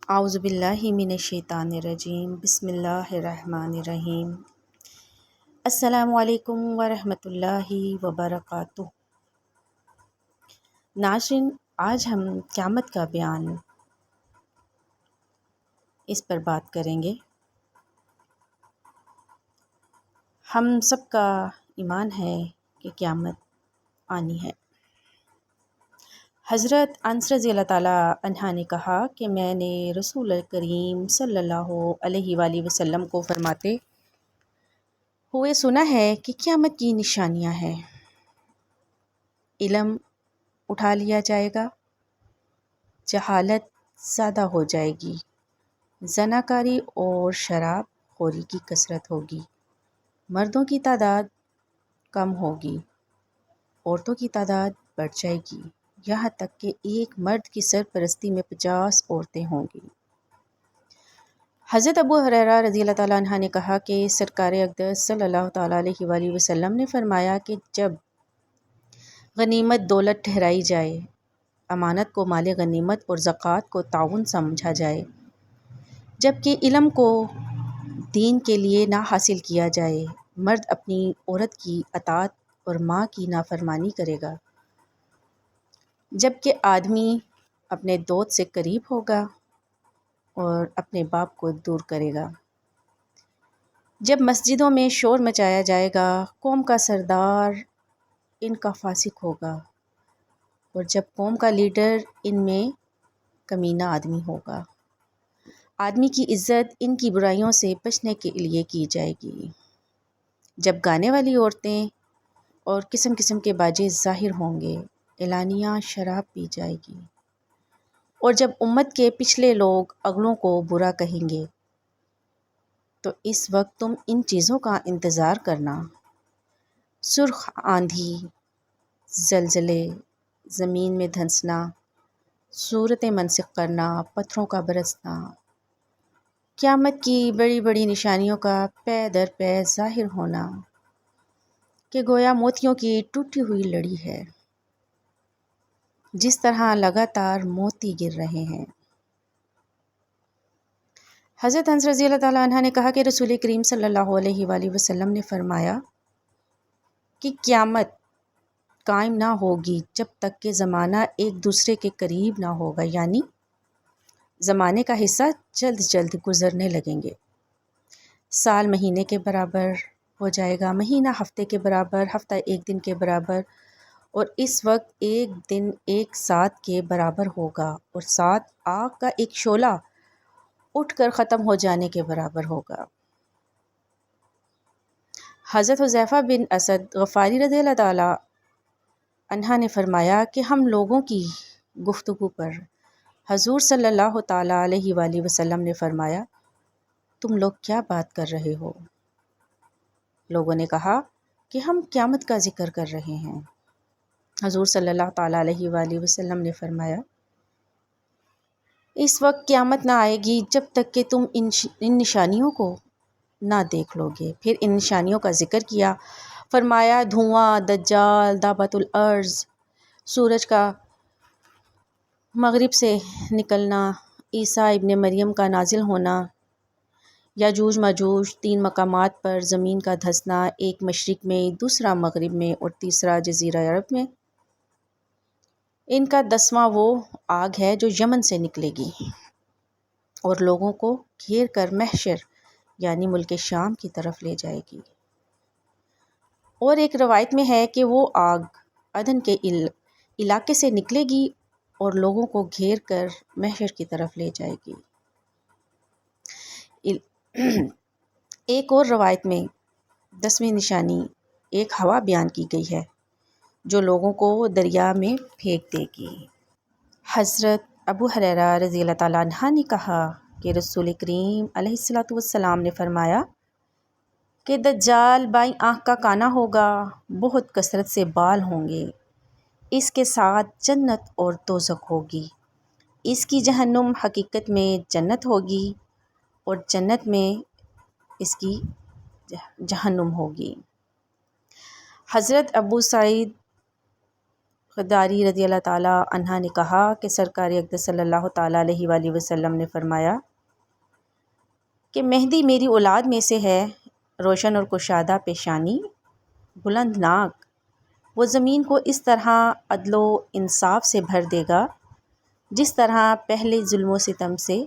اعوذ باللہ من الشیطان الرجیم بسم اللہ الرحمن الرحیم السلام علیکم ورحمۃ اللہ وبرکاتہ۔ ناظرین، آج ہم قیامت کا بیان اس پر بات کریں گے۔ ہم سب کا ایمان ہے کہ قیامت آنی ہے۔ حضرت انس رضی اللہ تعالیٰ عنہ نے کہا کہ میں نے رسول کریم صلی اللہ علیہ وآلہ وسلم کو فرماتے ہوئے سنا ہے کہ قیامت کی نشانیاں ہیں۔ علم اٹھا لیا جائے گا، جہالت زیادہ ہو جائے گی، زناکاری اور شراب خوری کی کثرت ہوگی، مردوں کی تعداد کم ہوگی، عورتوں کی تعداد بڑھ جائے گی، یہاں تک کہ ایک مرد کی سرپرستی میں 50 عورتیں ہوں گی۔ حضرت ابو ہریرہ رضی اللہ تعالیٰ عنہ نے کہا کہ سرکار اقدس صلی اللہ تعالیٰ علیہ وآلہ وسلم نے فرمایا کہ جب غنیمت دولت ٹھہرائی جائے، امانت کو مال غنیمت اور زکوٰۃ کو تعاون سمجھا جائے، جبکہ علم کو دین کے لیے نہ حاصل کیا جائے، مرد اپنی عورت کی اطاعت اور ماں کی نافرمانی کرے گا، جبکہ آدمی اپنے دوست سے قریب ہوگا اور اپنے باپ کو دور کرے گا۔ جب مسجدوں میں شور مچایا جائے گا، قوم کا سردار ان کا فاسق ہوگا، اور جب قوم کا لیڈر ان میں کمینہ آدمی ہوگا۔ آدمی کی عزت ان کی برائیوں سے بچنے کے لیے کی جائے گی۔ جب گانے والی عورتیں اور قسم قسم کے باجے ظاہر ہوں گے، اعلانیہ شراب پی جائے گی، اور جب امت کے پچھلے لوگ اگلوں کو برا کہیں گے تو اس وقت تم ان چیزوں کا انتظار کرنا: سرخ آندھی، زلزلے، زمین میں دھنسنا، صورتیں منسوخ کرنا، پتھروں کا برسنا، قیامت کی بڑی بڑی نشانیوں کا پے در پے ظاہر ہونا کہ گویا موتیوں کی ٹوٹی ہوئی لڑی ہے، جس طرح لگاتار موتی گر رہے ہیں۔ حضرت انس رضی اللہ تعالیٰ عنہ نے کہا کہ رسول کریم صلی اللہ علیہ وآلہ وسلم نے فرمایا کہ قیامت قائم نہ ہوگی جب تک کہ زمانہ ایک دوسرے کے قریب نہ ہوگا، یعنی زمانے کا حصہ جلد جلد گزرنے لگیں گے۔ سال مہینے کے برابر ہو جائے گا، مہینہ ہفتے کے برابر، ہفتہ ایک دن کے برابر، اور اس وقت ایک دن ایک ساتھ کے برابر ہوگا، اور ساتھ آگ کا ایک شعلہ اٹھ کر ختم ہو جانے کے برابر ہوگا۔ حضرت حذیفہ بن اسد غفاری رضی اللہ تعالیٰ عنہ نے فرمایا کہ ہم لوگوں کی گفتگو پر حضور صلی اللہ تعالیٰ علیہ وآلہ وسلم نے فرمایا: تم لوگ کیا بات کر رہے ہو؟ لوگوں نے کہا کہ ہم قیامت کا ذکر کر رہے ہیں۔ حضور صلی اللہ تعالیٰ علیہ وآلہ وسلم نے فرمایا: اس وقت قیامت نہ آئے گی جب تک کہ تم ان نشانیوں کو نہ دیکھ لو گے۔ پھر ان نشانیوں کا ذکر کیا، فرمایا: دھواں، دجال، دابۃ الارض، سورج کا مغرب سے نکلنا، عیسیٰ ابن مریم کا نازل ہونا، یاجوج ماجوج، 3 مقامات پر زمین کا دھنسنا، ایک مشرق میں، دوسرا مغرب میں اور تیسرا جزیرہ عرب میں۔ ان کا 10واں وہ آگ ہے جو یمن سے نکلے گی اور لوگوں کو گھیر کر محشر یعنی ملک شام کی طرف لے جائے گی۔ اور ایک روایت میں ہے کہ وہ آگ عدن کے علاقے سے نکلے گی اور لوگوں کو گھیر کر محشر کی طرف لے جائے گی۔ ایک اور روایت میں 10ویں نشانی ایک ہوا بیان کی گئی ہے جو لوگوں کو دریا میں پھینک دے گی۔ حضرت ابو ہریرہ رضی اللہ تعالیٰ عنہ نے کہا کہ رسول کریم علیہ الصلوۃ والسلام نے فرمایا کہ دجال بائیں آنکھ کا کانا ہوگا، بہت کثرت سے بال ہوں گے، اس کے ساتھ جنت اور دوزخ ہوگی، اس کی جہنم حقیقت میں جنت ہوگی اور جنت میں اس کی جہنم ہوگی۔ حضرت ابو سعید خداری رضی اللہ تعالیٰ عنہ نے کہا کہ سرکار اقدس صلی اللہ تعالیٰ علیہ وآلہ وسلم نے فرمایا کہ مہدی میری اولاد میں سے ہے، روشن اور کشادہ پیشانی، بلند ناک، وہ زمین کو اس طرح عدل و انصاف سے بھر دے گا جس طرح پہلے ظلم و ستم سے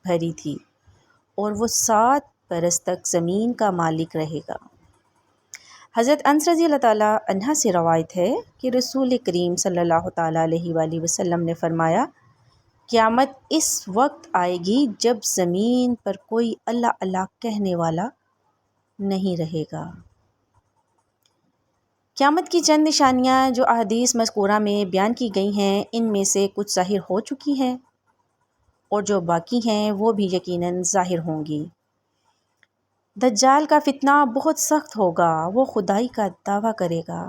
بھری تھی، اور وہ 7 برس تک زمین کا مالک رہے گا۔ حضرت انس رضی اللہ تعالیٰ عنہ سے روایت ہے کہ رسول کریم صلی اللہ تعالیٰ علیہ وآلہ وسلم نے فرمایا، قیامت اس وقت آئے گی جب زمین پر کوئی اللہ اللہ کہنے والا نہیں رہے گا۔ قیامت کی چند نشانیاں جو احادیث مذکورہ میں بیان کی گئی ہیں، ان میں سے کچھ ظاہر ہو چکی ہیں اور جو باقی ہیں وہ بھی یقیناً ظاہر ہوں گی۔ دجال کا فتنہ بہت سخت ہوگا، وہ خدائی کا دعویٰ کرے گا۔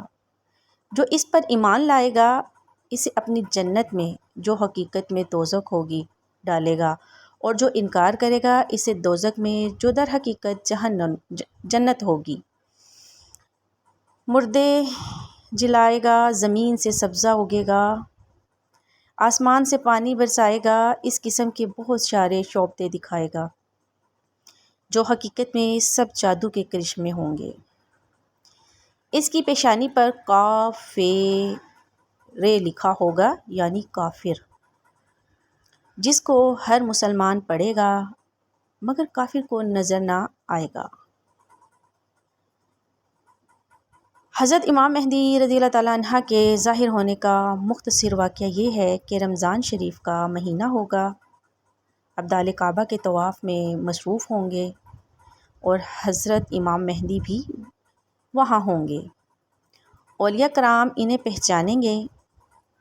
جو اس پر ایمان لائے گا اسے اپنی جنت میں، جو حقیقت میں دوزخ ہوگی، ڈالے گا، اور جو انکار کرے گا اسے دوزخ میں، جو در حقیقت جنت ہوگی۔ مردے جلائے گا، زمین سے سبزہ اگے گا، آسمان سے پانی برسائے گا، اس قسم کے بہت سارے شعبدے دکھائے گا جو حقیقت میں سب جادو کے کرشمے ہوں گے۔ اس کی پیشانی پر کاف لکھا ہوگا، یعنی کافر، جس کو ہر مسلمان پڑھے گا مگر کافر کو نظر نہ آئے گا۔ حضرت امام مہدی رضی اللہ تعالیٰ عنہ کے ظاہر ہونے کا مختصر واقعہ یہ ہے کہ رمضان شریف کا مہینہ ہوگا، ابدال کعبہ کے طواف میں مصروف ہوں گے اور حضرت امام مہدی بھی وہاں ہوں گے۔ اولیاء کرام انہیں پہچانیں گے،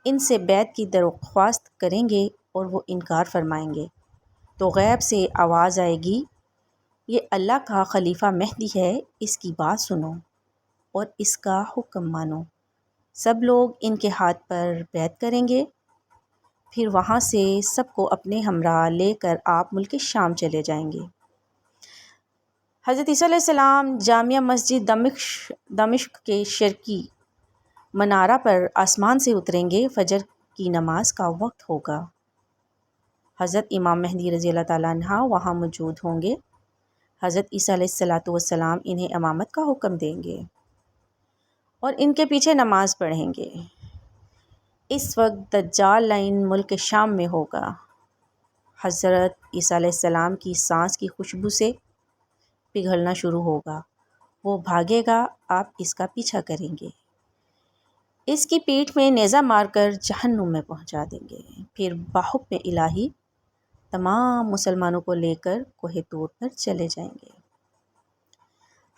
ان سے بیعت کی درخواست کریں گے اور وہ انکار فرمائیں گے تو غیب سے آواز آئے گی، یہ اللہ کا خلیفہ مہدی ہے، اس کی بات سنو اور اس کا حکم مانو۔ سب لوگ ان کے ہاتھ پر بیعت کریں گے، پھر وہاں سے سب کو اپنے ہمراہ لے کر آپ ملک شام چلے جائیں گے۔ حضرت عیسیٰ علیہ السلام جامع مسجد دمشق کے شرقی منارہ پر آسمان سے اتریں گے، فجر کی نماز کا وقت ہوگا۔ حضرت امام مہدی رضی اللہ تعالیٰ عنہ وہاں موجود ہوں گے۔ حضرت عیسیٰ علیہ السلام انہیں امامت کا حکم دیں گے اور ان کے پیچھے نماز پڑھیں گے۔ اس وقت دجال لعین ملک شام میں ہوگا۔ حضرت عیسیٰ علیہ السلام کی سانس کی خوشبو سے پگھلنا شروع ہوگا، وہ بھاگے گا، آپ اس کا پیچھا کریں گے، اس کی پیٹھ میں نیزہ مار کر جہنم میں پہنچا دیں گے، پھر بحکم الہی تمام مسلمانوں کو لے کر کوہ طور پر چلے جائیں گے۔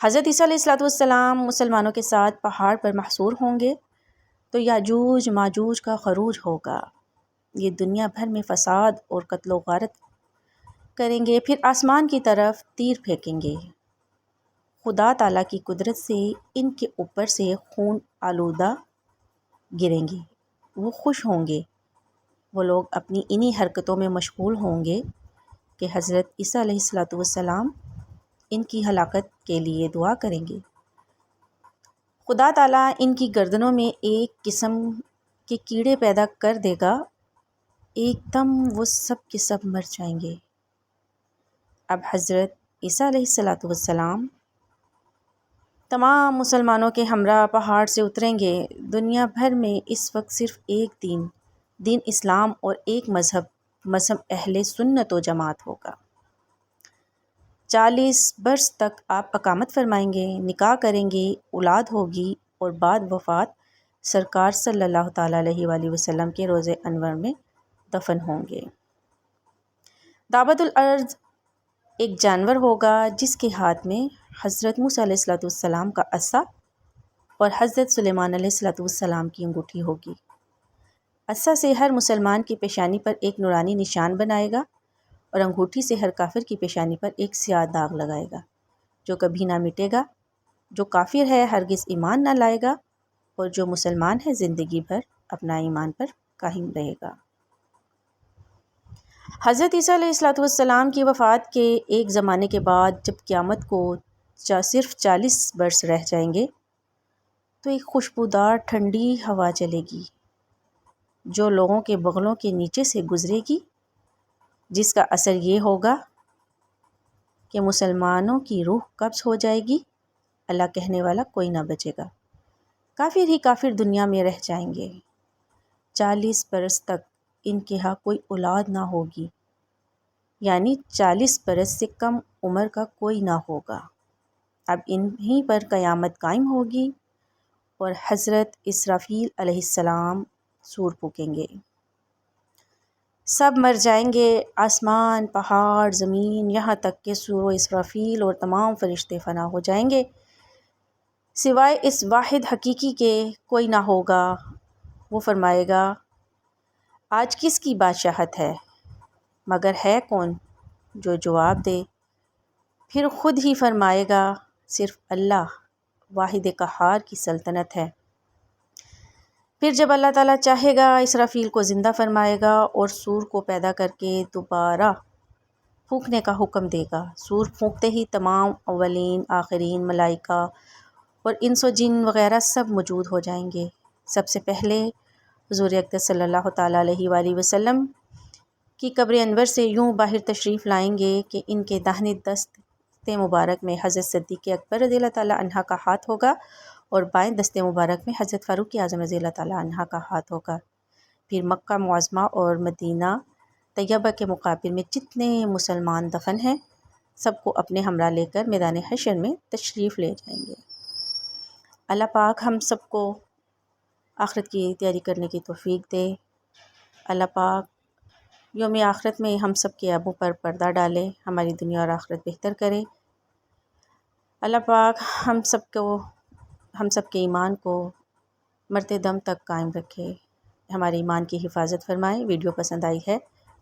حضرت عیسیٰ علیہ السلام مسلمانوں کے ساتھ پہاڑ پر محصور ہوں گے تو یاجوج ماجوج کا خروج ہوگا، یہ دنیا بھر میں فساد اور قتل و غارت کریں گے، پھر آسمان کی طرف تیر پھینکیں گے، خدا تعالیٰ کی قدرت سے ان کے اوپر سے خون آلودہ گریں گے، وہ خوش ہوں گے، وہ لوگ اپنی انہی حرکتوں میں مشغول ہوں گے کہ حضرت عیسیٰ علیہ السلام ان کی ہلاکت کے لیے دعا کریں گے۔ خدا تعالیٰ ان کی گردنوں میں ایک قسم کے کیڑے پیدا کر دے گا، ایک دم وہ سب کے سب مر جائیں گے۔ اب حضرت عیسیٰ علیہ السلام تمام مسلمانوں کے ہمراہ پہاڑ سے اتریں گے۔ دنیا بھر میں اس وقت صرف ایک دین اسلام اور ایک مذہب اہل سنت و جماعت ہوگا۔ 40 برس تک آپ اقامت فرمائیں گے، نکاح کریں گے، اولاد ہوگی اور بعد وفات سرکار صلی اللہ تعالیٰ علیہ وآلہ وسلم کے روضہ انور میں دفن ہوں گے۔ دابت الارض ایک جانور ہوگا جس کے ہاتھ میں حضرت موسیٰ علیہ السلام کا عصا اور حضرت سلیمان علیہ السلام کی انگوٹھی ہوگی۔ عصا سے ہر مسلمان کی پیشانی پر ایک نورانی نشان بنائے گا اور انگوٹھی سے ہر کافر کی پیشانی پر ایک سیاہ داغ لگائے گا جو کبھی نہ مٹے گا۔ جو کافر ہے ہرگز ایمان نہ لائے گا اور جو مسلمان ہے زندگی بھر اپنا ایمان پر قائم رہے گا۔ حضرت عیسیٰ علیہ السلام کی وفات کے ایک زمانے کے بعد جب قیامت کو صرف 40 برس رہ جائیں گے تو ایک خوشبودار ٹھنڈی ہوا چلے گی جو لوگوں کے بغلوں کے نیچے سے گزرے گی، جس کا اثر یہ ہوگا کہ مسلمانوں کی روح قبض ہو جائے گی، اللہ کہنے والا کوئی نہ بچے گا، کافر ہی کافر دنیا میں رہ جائیں گے، 40 برس تک ان کے ہاں کوئی اولاد نہ ہوگی، یعنی 40 برس سے کم عمر کا کوئی نہ ہوگا۔ اب انہی پر قیامت قائم ہوگی اور حضرت اسرافیل علیہ السلام سور پھونکیں گے، سب مر جائیں گے، آسمان، پہاڑ، زمین، یہاں تک کہ سور و اسرافیل اور تمام فرشتے فنا ہو جائیں گے، سوائے اس واحد حقیقی کے کوئی نہ ہوگا۔ وہ فرمائے گا آج کس کی بادشاہت ہے؟ مگر ہے کون جو جواب دے؟ پھر خود ہی فرمائے گا صرف اللہ واحد قہار کی سلطنت ہے۔ پھر جب اللہ تعالیٰ چاہے گا اسرافیل کو زندہ فرمائے گا اور سور کو پیدا کر کے دوبارہ پھونکنے کا حکم دے گا۔ سور پھونکتے ہی تمام اولین، آخرین، ملائکہ اور انس و جن وغیرہ سب موجود ہو جائیں گے۔ سب سے پہلے حضور اقدس صلی اللہ تعالیٰ علیہ وآلہ وسلم کی قبر انور سے یوں باہر تشریف لائیں گے کہ ان کے داہنے دست مبارک میں حضرت صدیق اکبر رضی اللہ تعالیٰ عنہ کا ہاتھ ہوگا اور بائیں دست مبارک میں حضرت فاروق اعظم رضی اللہ تعالیٰ عنہ کا ہاتھ ہوگا۔ پھر مکہ معظمہ اور مدینہ طیبہ کے مقابر میں جتنے مسلمان دفن ہیں سب کو اپنے ہمراہ لے کر میدان حشر میں تشریف لے جائیں گے۔ اللہ پاک ہم سب کو آخرت کی تیاری کرنے کی توفیق دے۔ اللہ پاک یوم آخرت میں ہم سب کے ابوں پر پردہ ڈالے، ہماری دنیا اور آخرت بہتر کرے۔ اللہ پاک ہم سب کے ایمان کو مرتے دم تک قائم رکھے، ہمارے ایمان کی حفاظت فرمائے۔ ویڈیو پسند آئی ہے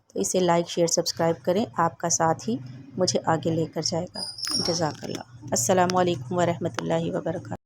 تو اسے لائک، شیئر، سبسکرائب کریں، آپ کا ساتھ ہی مجھے آگے لے کر جائے گا۔ جزاک اللہ۔ السلام علیکم ورحمۃ اللہ وبرکاتہ۔